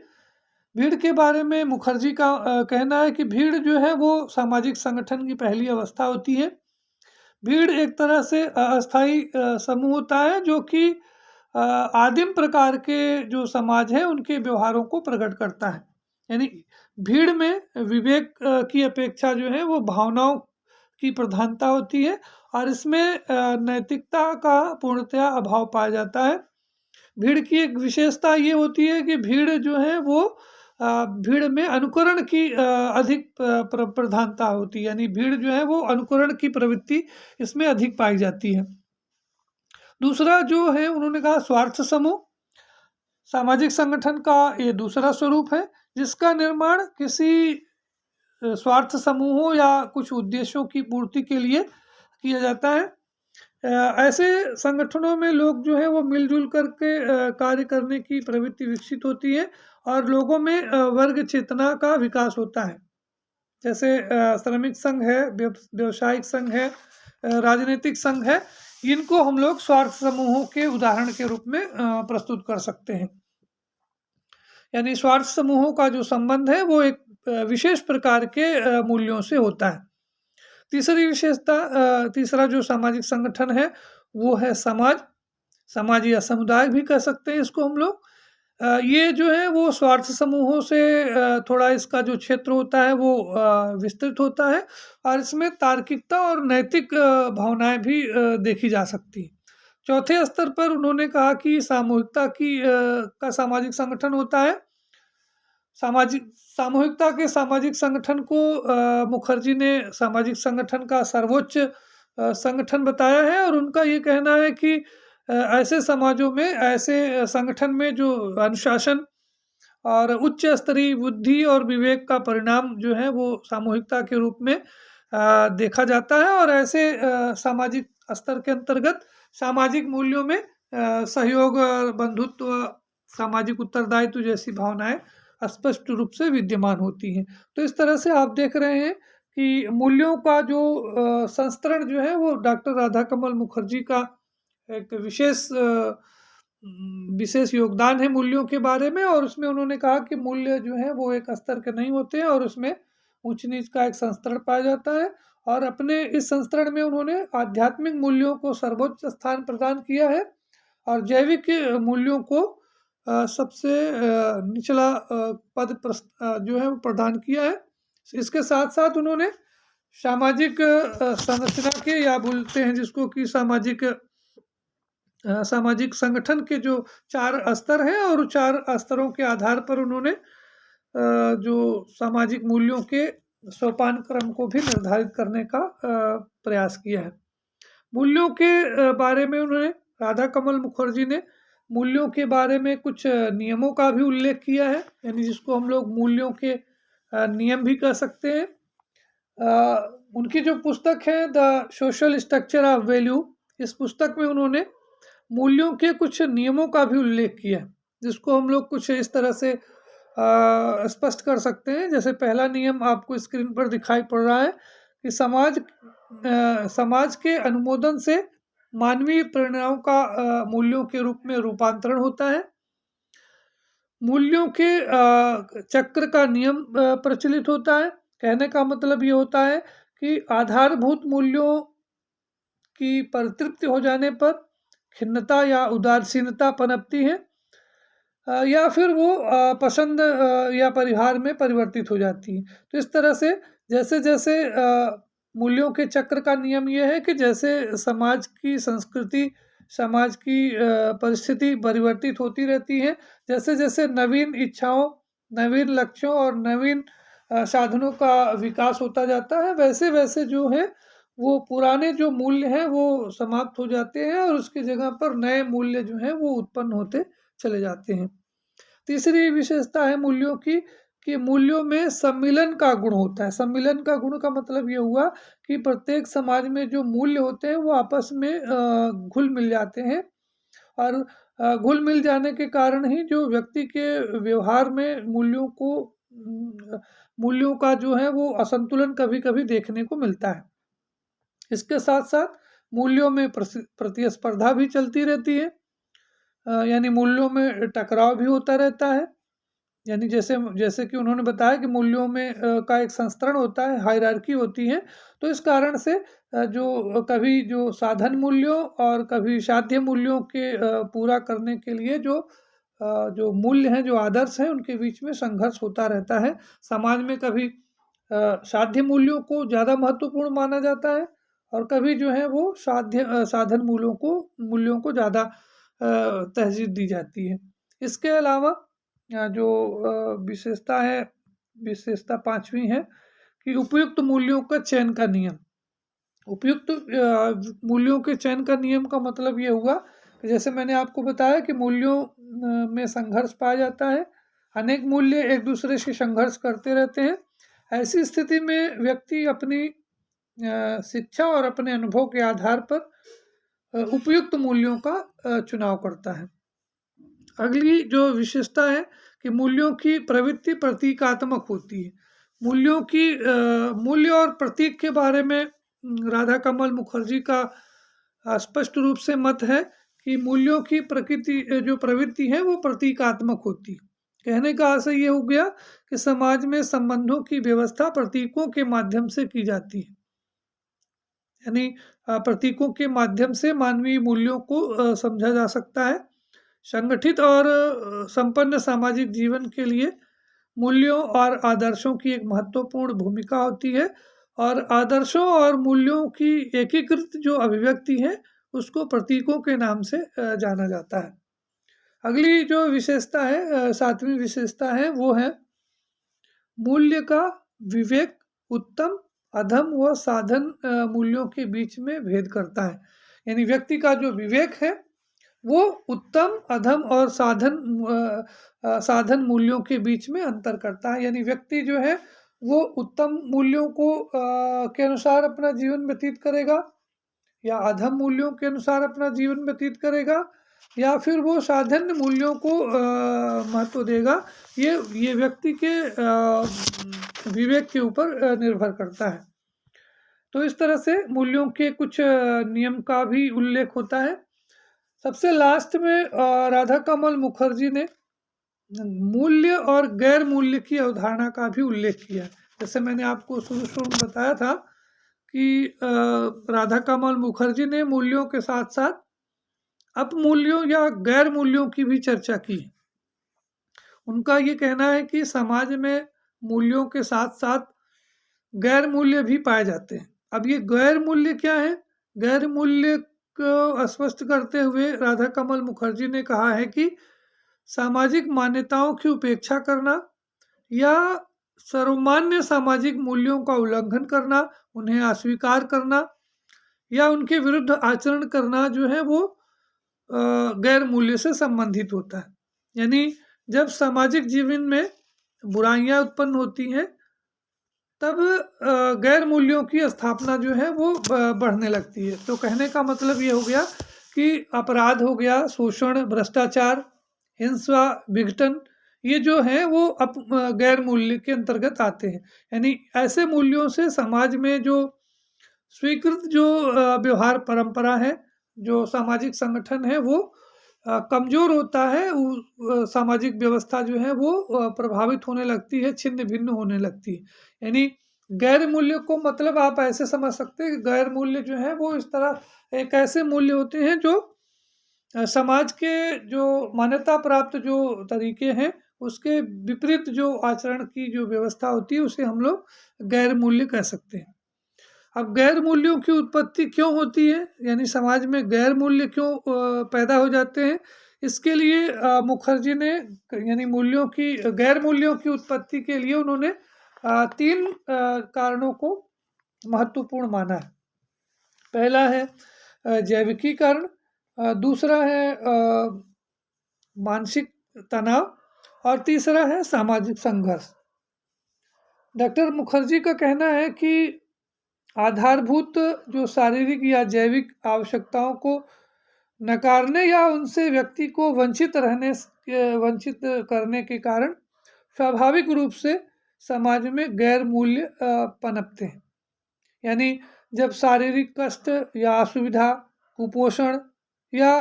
भीड़ के बारे में मुखर्जी का कहना है कि भीड़ जो है वो सामाजिक संगठन की पहली अवस्था होती है। भीड़ एक तरह से अस्थायी समूह होता है, जो कि आदिम प्रकार के जो समाज है उनके व्यवहारों को प्रकट करता है। यानी भीड़ में विवेक की अपेक्षा जो है वो भावनाओं की प्रधानता होती है, और इसमें नैतिकता का पूर्णतया अभाव पाया जाता है। भीड़ की एक विशेषता ये होती है कि भीड़ जो है वो भीड़ में अनुकरण की अधिक प्रधानता होती है। यानी भीड़ जो है वो अनुकरण की प्रवृत्ति इसमें अधिक पाई जाती है। दूसरा जो है उन्होंने कहा स्वार्थ समूह, सामाजिक संगठन का ये दूसरा स्वरूप है, जिसका निर्माण किसी स्वार्थ समूहों या कुछ उद्देश्यों की पूर्ति के लिए किया जाता है। ऐसे संगठनों में लोग जो है वो मिलजुल करके कार्य करने की प्रवृत्ति विकसित होती है, और लोगों में वर्ग चेतना का विकास होता है। जैसे श्रमिक संघ है, व्यवसायिक संघ है, राजनीतिक संघ है, इनको हम लोग स्वार्थ समूहों के उदाहरण के रूप में प्रस्तुत कर सकते हैं। यानी स्वार्थ समूहों का जो संबंध है वो एक विशेष प्रकार के मूल्यों से होता है। तीसरी विशेषता तीसरा जो सामाजिक संगठन है वो है समाज। समाज या समुदाय भी कह सकते हैं इसको हम लोग। ये जो है वो स्वार्थ समूहों से थोड़ा इसका जो क्षेत्र होता है वो विस्तृत होता है, और इसमें तार्किकता और नैतिक भावनाएं भी देखी जा सकती हैं। चौथे स्तर पर उन्होंने कहा कि सामूहिकता का सामाजिक संगठन होता है। सामूहिकता के सामाजिक संगठन को मुखर्जी ने सामाजिक संगठन का सर्वोच्च संगठन बताया है, और उनका ये कहना है कि ऐसे समाजों में, ऐसे संगठन में जो अनुशासन और उच्च स्तरीय बुद्धि और विवेक का परिणाम जो है वो सामूहिकता के रूप में देखा जाता है, और ऐसे सामाजिक स्तर के अंतर्गत सामाजिक मूल्यों में सहयोग, बंधुत्व, सामाजिक उत्तरदायित्व जैसी भावनाएं स्पष्ट रूप से विद्यमान होती हैं। तो इस तरह से आप देख रहे हैं कि मूल्यों का जो संस्करण जो है वो डॉक्टर राधा कमल मुखर्जी का एक विशेष योगदान है मूल्यों के बारे में, और उसमें उन्होंने कहा कि मूल्य जो है वो एक स्तर के नहीं होते हैं, और उसमें ऊंच नीच का एक संस्करण पाया जाता है, और अपने इस संस्करण में उन्होंने आध्यात्मिक मूल्यों को सर्वोच्च स्थान प्रदान किया है, और जैविक मूल्यों को सबसे निचला पद जो है वो प्रदान किया है। इसके साथ साथ उन्होंने सामाजिक संरचना के, या बोलते हैं जिसको कि सामाजिक सामाजिक संगठन के जो 4 स्तर हैं और 4 स्तरों के आधार पर उन्होंने जो सामाजिक मूल्यों के सोपान क्रम को भी निर्धारित करने का प्रयास किया है। मूल्यों के बारे में उन्होंने राधा कमल मुखर्जी ने मूल्यों के बारे में कुछ नियमों का भी उल्लेख किया है, यानी जिसको हम लोग मूल्यों के नियम भी कह सकते हैं। उनकी जो पुस्तक है the social structure of value, इस पुस्तक में उन्होंने मूल्यों के कुछ नियमों का भी उल्लेख किया है, जिसको हम लोग कुछ इस तरह से स्पष्ट कर सकते हैं। जैसे पहला नियम आपको स्क्रीन पर दिखाई पड़ रहा है कि समाज के अनुमोदन से मानवीय प्रेरणाओं का मूल्यों के रूप में रूपांतरण होता है। मूल्यों के चक्र का नियम प्रचलित होता है। कहने का मतलब ये होता है कि आधारभूत मूल्यों की परितृप्ति हो जाने पर खिन्नता या उदासीनता पनपती है, या फिर वो पसंद या परिहार में परिवर्तित हो जाती है। तो इस तरह से जैसे जैसे मूल्यों के चक्र का नियम ये है कि जैसे समाज की संस्कृति, समाज की परिस्थिति परिवर्तित होती रहती है, जैसे जैसे नवीन इच्छाओं, नवीन लक्ष्यों और नवीन साधनों का विकास होता जाता है, वैसे वैसे जो है वो पुराने जो मूल्य हैं वो समाप्त हो जाते हैं और उसकी जगह पर नए मूल्य जो हैं वो उत्पन्न होते चले जाते हैं। तीसरी विशेषता है मूल्यों की कि मूल्यों में सम्मिलन का गुण होता है। सम्मिलन का गुण का मतलब ये हुआ कि प्रत्येक समाज में जो मूल्य होते हैं वो आपस में घुल मिल जाते हैं, और घुल मिल जाने के कारण ही जो व्यक्ति के व्यवहार में मूल्यों का जो है वो असंतुलन कभी-कभी देखने को मिलता है। इसके साथ-साथ मूल्यों में प्रतिस्पर्धा भी चलती रहती है, यानी मूल्यों में टकराव भी होता रहता है। यानी जैसे जैसे कि उन्होंने बताया कि मूल्यों में का एक संस्करण होता है, हायरार्की होती है। तो इस कारण से जो कभी जो साधन मूल्यों और कभी साध्य मूल्यों के पूरा करने के लिए जो मूल्य हैं, जो आदर्श हैं, उनके बीच में संघर्ष होता रहता है। समाज में कभी साध्य मूल्यों को ज़्यादा महत्वपूर्ण माना जाता है और कभी जो है वो साधन मूल्यों को ज़्यादा तरजीह दी जाती है। इसके अलावा जो विशेषता 5वीं है कि उपयुक्त मूल्यों का चयन का नियम। उपयुक्त मूल्यों के चयन का नियम का मतलब ये हुआ कि जैसे मैंने आपको बताया कि मूल्यों में संघर्ष पाया जाता है, अनेक मूल्य एक दूसरे से संघर्ष करते रहते हैं। ऐसी स्थिति में व्यक्ति अपनी शिक्षा और अपने अनुभव के आधार पर उपयुक्त मूल्यों का चुनाव करता है। अगली जो विशेषता है कि मूल्यों की प्रवृत्ति प्रतीकात्मक होती है। मूल्य और प्रतीक के बारे में राधा कमल मुखर्जी का स्पष्ट रूप से मत है कि मूल्यों की जो प्रवृत्ति है वो प्रतीकात्मक होती है। कहने का आशय ये हो गया कि समाज में संबंधों की व्यवस्था प्रतीकों के माध्यम से की जाती है, यानी प्रतीकों के माध्यम से मानवीय मूल्यों को समझा जा सकता है। संगठित और संपन्न सामाजिक जीवन के लिए मूल्यों और आदर्शों की एक महत्वपूर्ण भूमिका होती है, और आदर्शों और मूल्यों की एकीकृत जो अभिव्यक्ति है उसको प्रतीकों के नाम से जाना जाता है। अगली जो विशेषता है, 7वीं विशेषता है, वो है मूल्य का विवेक उत्तम, अधम व साधन मूल्यों के बीच में भेद करता है। यानी व्यक्ति का जो विवेक है वो उत्तम, अधम और साधन मूल्यों के बीच में अंतर करता है। यानी व्यक्ति जो है वो उत्तम मूल्यों के अनुसार अपना जीवन व्यतीत करेगा, या अधम मूल्यों के अनुसार अपना जीवन व्यतीत करेगा, या फिर वो साधन मूल्यों को महत्व देगा। ये व्यक्ति के विवेक के ऊपर निर्भर करता है। तो इस तरह से मूल्यों के कुछ नियम का भी उल्लेख होता है। सबसे लास्ट में राधा कमल मुखर्जी ने मूल्य और गैर मूल्य की अवधारणा का भी उल्लेख किया। जैसे मैंने आपको शुरू में बताया था कि राधा कमल मुखर्जी ने मूल्यों के साथ साथ अपमूल्यों या गैर मूल्यों की भी चर्चा की। उनका ये कहना है कि समाज में मूल्यों के साथ साथ गैर मूल्य भी पाए जाते हैं। अब ये गैर मूल्य क्या है? गैर मूल्य को स्पष्ट करते हुए राधा कमल मुखर्जी ने कहा है कि सामाजिक मान्यताओं की उपेक्षा करना या सर्वमान्य सामाजिक मूल्यों का उल्लंघन करना, उन्हें अस्वीकार करना या उनके विरुद्ध आचरण करना जो है वो गैर मूल्य से संबंधित होता है। यानी जब सामाजिक जीवन में बुराइयां उत्पन्न होती हैं तब गैर मूल्यों की स्थापना जो है वो बढ़ने लगती है। तो कहने का मतलब ये हो गया कि अपराध हो गया, शोषण, भ्रष्टाचार, हिंसा, विघटन, ये जो है वो गैर मूल्य के अंतर्गत आते हैं। यानी ऐसे मूल्यों से समाज में जो स्वीकृत जो व्यवहार परंपरा है, जो सामाजिक संगठन है वो कमजोर होता है। सामाजिक व्यवस्था जो है वो प्रभावित होने लगती है, छिन्न भिन्न होने लगती है। यानी गैर मूल्य को मतलब आप ऐसे समझ सकते हैं कि गैर मूल्य जो है वो इस तरह एक ऐसे मूल्य होते हैं जो समाज के जो मान्यता प्राप्त जो तरीके हैं उसके विपरीत जो आचरण की जो व्यवस्था होती है उसे हम लोग गैर मूल्य कह सकते हैं। अब गैर मूल्यों की उत्पत्ति क्यों होती है, यानी समाज में गैर मूल्य क्यों पैदा हो जाते हैं, इसके लिए मुखर्जी ने यानी मूल्यों की गैर मूल्यों की उत्पत्ति के लिए उन्होंने 3 कारणों को महत्वपूर्ण माना है। पहला है जैविकीकरण, दूसरा है मानसिक तनाव और तीसरा है सामाजिक संघर्ष। डॉक्टर मुखर्जी का कहना है कि आधारभूत जो शारीरिक या जैविक आवश्यकताओं को नकारने या उनसे व्यक्ति को वंचित करने के कारण स्वाभाविक रूप से समाज में गैर मूल्य पनपते हैं। यानी जब शारीरिक कष्ट या असुविधा, कुपोषण या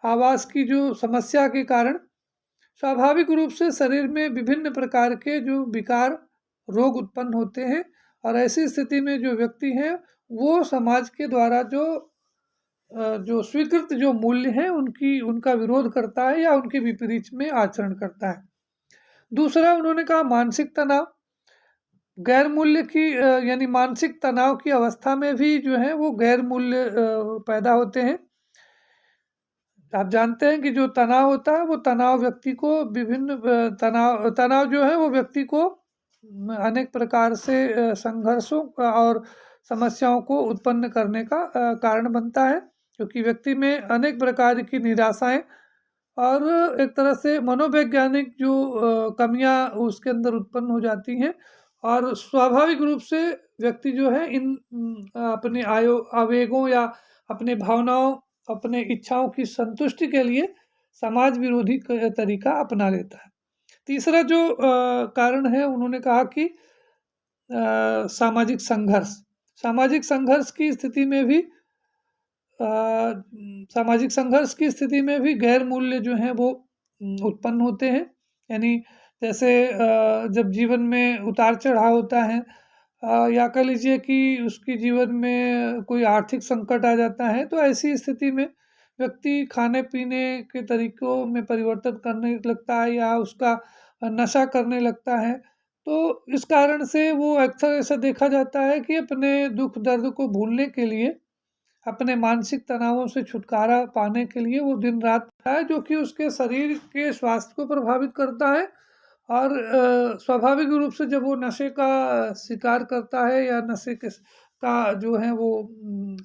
आवास की जो समस्या के कारण स्वाभाविक रूप से शरीर में विभिन्न प्रकार के जो विकार, रोग उत्पन्न होते हैं और ऐसी स्थिति में जो व्यक्ति है वो समाज के द्वारा जो स्वीकृत जो मूल्य हैं उनका विरोध करता है या उनके विपरीत में आचरण करता है। दूसरा उन्होंने कहा मानसिक तनाव। गैर मूल्य की यानी मानसिक तनाव की अवस्था में भी जो है वो गैर मूल्य पैदा होते हैं। आप जानते हैं कि जो तनाव होता है वो तनाव व्यक्ति को विभिन्न तनाव जो है वो व्यक्ति को अनेक प्रकार से संघर्षों और समस्याओं को उत्पन्न करने का कारण बनता है, क्योंकि व्यक्ति में अनेक प्रकार की निराशाएं और एक तरह से मनोवैज्ञानिक जो कमियां उसके अंदर उत्पन्न हो जाती हैं और स्वाभाविक रूप से व्यक्ति जो है इन अपने आवेगों या अपने भावनाओं, अपने इच्छाओं की संतुष्टि के लिए समाज विरोधी तरीका अपना लेता है। तीसरा जो कारण है उन्होंने कहा कि सामाजिक संघर्ष। सामाजिक संघर्ष की स्थिति में भी गैर मूल्य जो हैं वो उत्पन्न होते हैं। यानी जैसे जब जीवन में उतार चढ़ाव होता है या कह लीजिए कि उसकी जीवन में कोई आर्थिक संकट आ जाता है, तो ऐसी स्थिति में व्यक्ति खाने पीने के तरीकों में परिवर्तन करने लगता है या उसका नशा करने लगता है। तो इस कारण से वो अक्सर ऐसा देखा जाता है कि अपने दुख दर्द को भूलने के लिए, अपने मानसिक तनावों से छुटकारा पाने के लिए वो दिन रात है, जो कि उसके शरीर के स्वास्थ्य को प्रभावित करता है। और स्वाभाविक रूप से जब वो नशे का शिकार करता है या नशे का जो है वो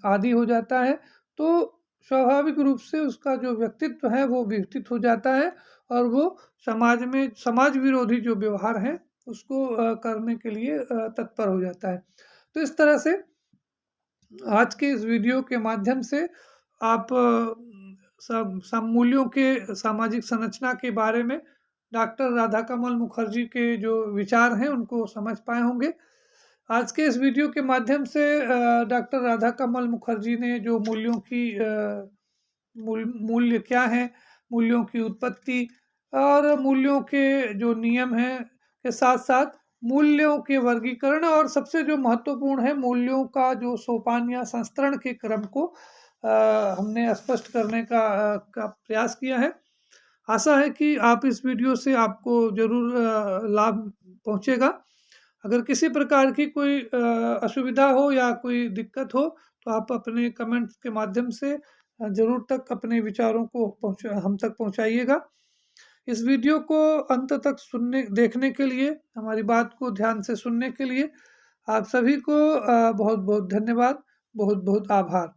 आदी हो जाता है, तो स्वाभाविक रूप से उसका जो व्यक्तित्व है वो विकसित हो जाता है और वो समाज विरोधी जो व्यवहार है उसको करने के लिए तत्पर हो जाता है। तो इस तरह से आज के इस वीडियो के माध्यम से आप सब मूल्यों के सामाजिक संरचना के बारे में डॉक्टर राधा कमल मुखर्जी के जो विचार हैं उनको समझ पाए होंगे। आज के इस वीडियो के माध्यम से डॉक्टर राधा कमल मुखर्जी ने जो मूल्यों की मूल्य क्या हैं, मूल्यों की उत्पत्ति और मूल्यों के जो नियम हैं के साथ साथ मूल्यों के वर्गीकरण और सबसे जो महत्वपूर्ण है मूल्यों का जो सोपान या संस्करण के क्रम को हमने स्पष्ट करने का प्रयास किया है। आशा है कि आप इस वीडियो से आपको जरूर लाभ पहुंचेगा अगर किसी प्रकार की कोई असुविधा हो या कोई दिक्कत हो, तो आप अपने कमेंट्स के माध्यम से ज़रूर तक अपने विचारों को हम तक पहुँचाइएगा। इस वीडियो को अंत तक देखने के लिए, हमारी बात को ध्यान से सुनने के लिए आप सभी को बहुत-बहुत धन्यवाद, बहुत-बहुत आभार।